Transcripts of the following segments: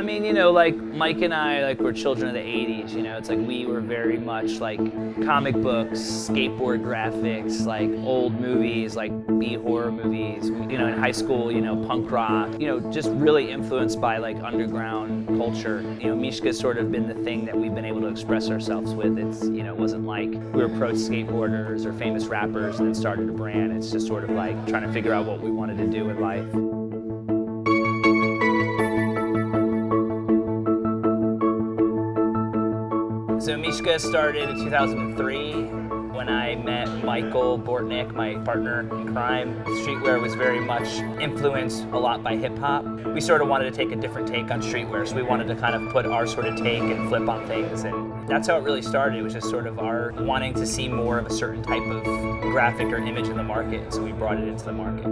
mean, you know, like Mike and I, like we're children of the 80s, you know, it's like we were very much like comic books, skateboard graphics, like old movies, like B-horror movies, you know, in high school, you know, punk rock, you know, just really influenced by like underground culture. You know, Mishka's sort of been the thing that we've been able to express ourselves with. It's, you know, it wasn't like we were pro skateboarders or famous rappers and then started a brand. It's just sort of like trying to figure out what we wanted to do in life. So Mishka started in 2003 when I met Michael Bortnick, my partner in crime. Streetwear was very much influenced a lot by hip hop. We sort of wanted to take a different take on streetwear, so we wanted to kind of put our sort of take and flip on things, and that's how it really started. It was just sort of our wanting to see more of a certain type of graphic or image in the market, so we brought it into the market.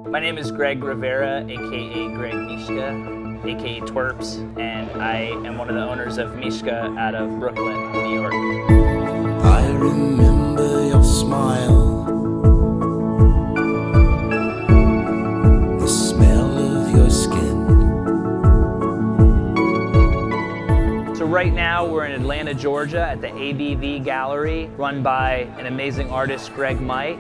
My name is Greg Rivera, aka Greg Mishka, aka Twerps, and I am one of the owners of Mishka out of Brooklyn, New York. I remember your smile, the smell of your skin. So right now we're in Atlanta, Georgia at the ABV Gallery, run by an amazing artist, Greg Mike,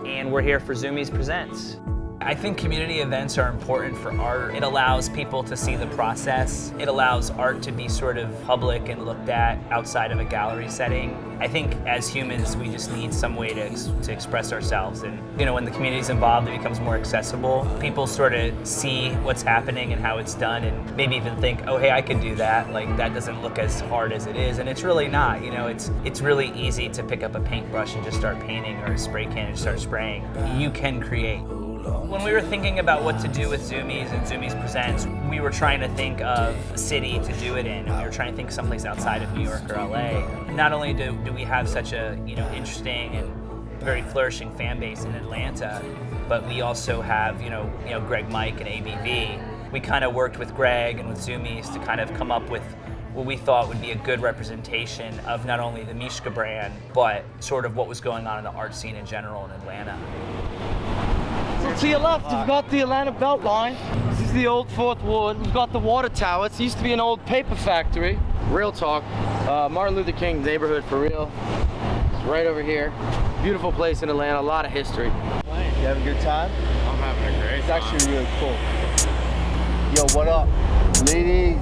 and we're here for Zumiez Presents. I think community events are important for art. It allows people to see the process. It allows art to be sort of public and looked at outside of a gallery setting. I think as humans, we just need some way to express ourselves. And you know, when the community's involved, it becomes more accessible. People sort of see what's happening and how it's done and maybe even think, oh, hey, I could do that. Like, that doesn't look as hard as it is. And it's really not, you know, it's really easy to pick up a paintbrush and just start painting, or a spray can and start spraying. You can create. When we were thinking about what to do with Zumiez and Zumiez Presents, we were trying to think of a city to do it in. We were trying to think someplace outside of New York or LA. Not only do we have such a, you know, interesting and very flourishing fan base in Atlanta, but we also have, you know Greg Mike and ABV. We kind of worked with Greg and with Zumiez to kind of come up with what we thought would be a good representation of not only the Mishka brand, but sort of what was going on in the art scene in general in Atlanta. So to your left, you've got the Atlanta Beltline. This is the old Fourth Ward. We've got the water tower. It used to be an old paper factory. Real talk. Martin Luther King neighborhood for real. It's right over here. Beautiful place in Atlanta, a lot of history. You having a good time? I'm having a great It's time. actually really cool. Yo, what up, ladies?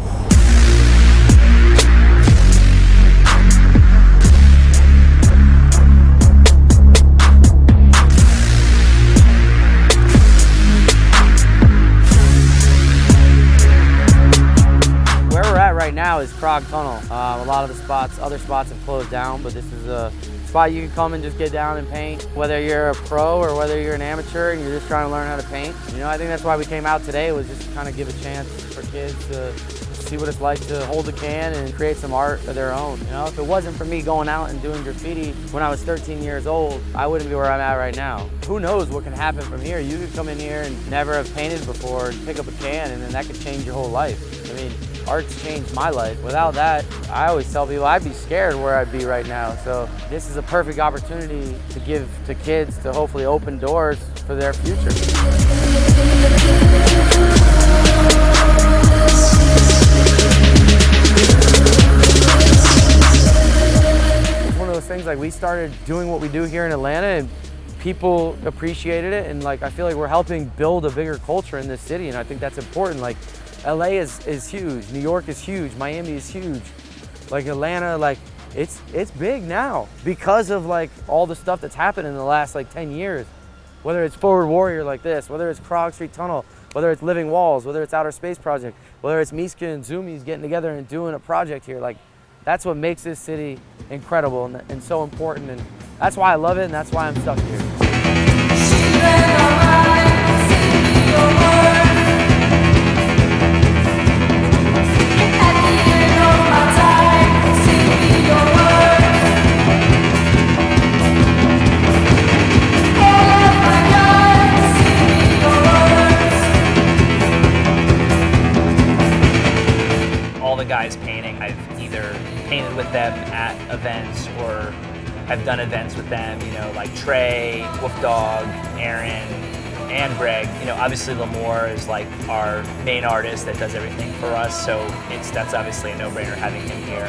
Right now is Krog Tunnel. A lot of the other spots have closed down, but this is a spot you can come and just get down and paint. Whether you're a pro or whether you're an amateur and you're just trying to learn how to paint. You know, I think that's why we came out today, was just to kind of give a chance for kids to see what it's like to hold a can and create some art of their own. You know, if it wasn't for me going out and doing graffiti when I was 13 years old, I wouldn't be where I'm at right now. Who knows what can happen from here? You could come in here and never have painted before and pick up a can, and then that could change your whole life. I mean, art's changed my life. Without that, I always tell people I'd be scared where I'd be right now. So this is a perfect opportunity to give to kids to hopefully open doors for their future. It's one of those things, like, we started doing what we do here in Atlanta and people appreciated it, and like I feel like we're helping build a bigger culture in this city, and I think that's important. Like, LA is huge, New York is huge, Miami is huge. Like Atlanta, like it's big now because of like all the stuff that's happened in the last like 10 years. Whether it's Forward Warrior like this, whether it's Krog Street Tunnel, whether it's Living Walls, whether it's Outer Space Project, whether it's Mishka and Zumiez getting together and doing a project here, like that's what makes this city incredible and so important, and that's why I love it and that's why I'm stuck here. Guys painting, I've either painted with them at events or have done events with them, you know, like Trey, Wolf Dog, Aaron, and Greg. You know, obviously Lamore is like our main artist that does everything for us, so that's obviously a no-brainer having him here.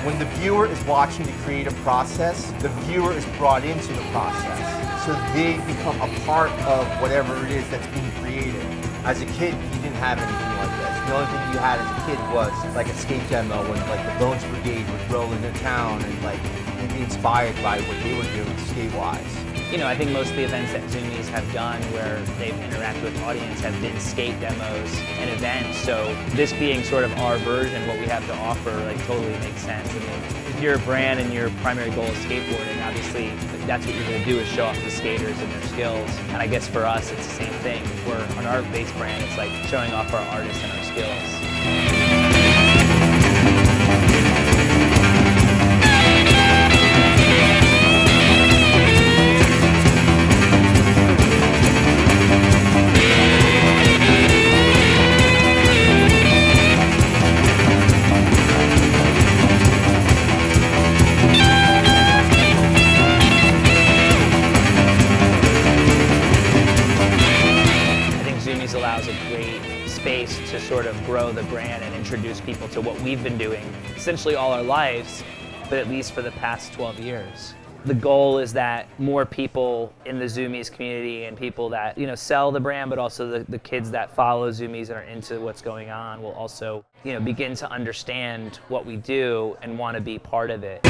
When the viewer is watching the creative process, the viewer is brought into the process. So they become a part of whatever it is that's being created. As a kid, you didn't have anything like this. The only thing you had as a kid was like a skate demo when like the Bones Brigade would roll into town and like you'd be inspired by what they were doing skate-wise. You know, I think most of the events that Zumiez have done where they've interacted with audience have been skate demos and events. So this being sort of our version, what we have to offer, like totally makes sense. I mean, if you're a brand and your primary goal is skateboarding, obviously that's what you're going to do is show off the skaters and their skills. And I guess for us, it's the same thing. If we're an art-based brand, it's like showing off our artists and our skills. Allows a great space to sort of grow the brand and introduce people to what we've been doing essentially all our lives, but at least for the past 12 years. The goal is that more people in the Zumiez community and people that, you know, sell the brand, but also the kids that follow Zumiez and are into what's going on will also, you know, begin to understand what we do and want to be part of it.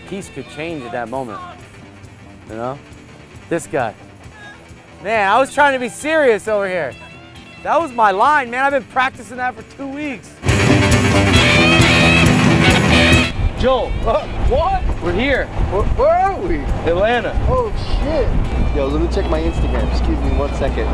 Piece could change at that moment, you know? This guy. Man, I was trying to be serious over here. That was my line, man. I've been practicing that for 2 weeks. Joel. What? We're here. Where are we? Atlanta. Oh shit. Yo, let me check my Instagram. Excuse me 1 second.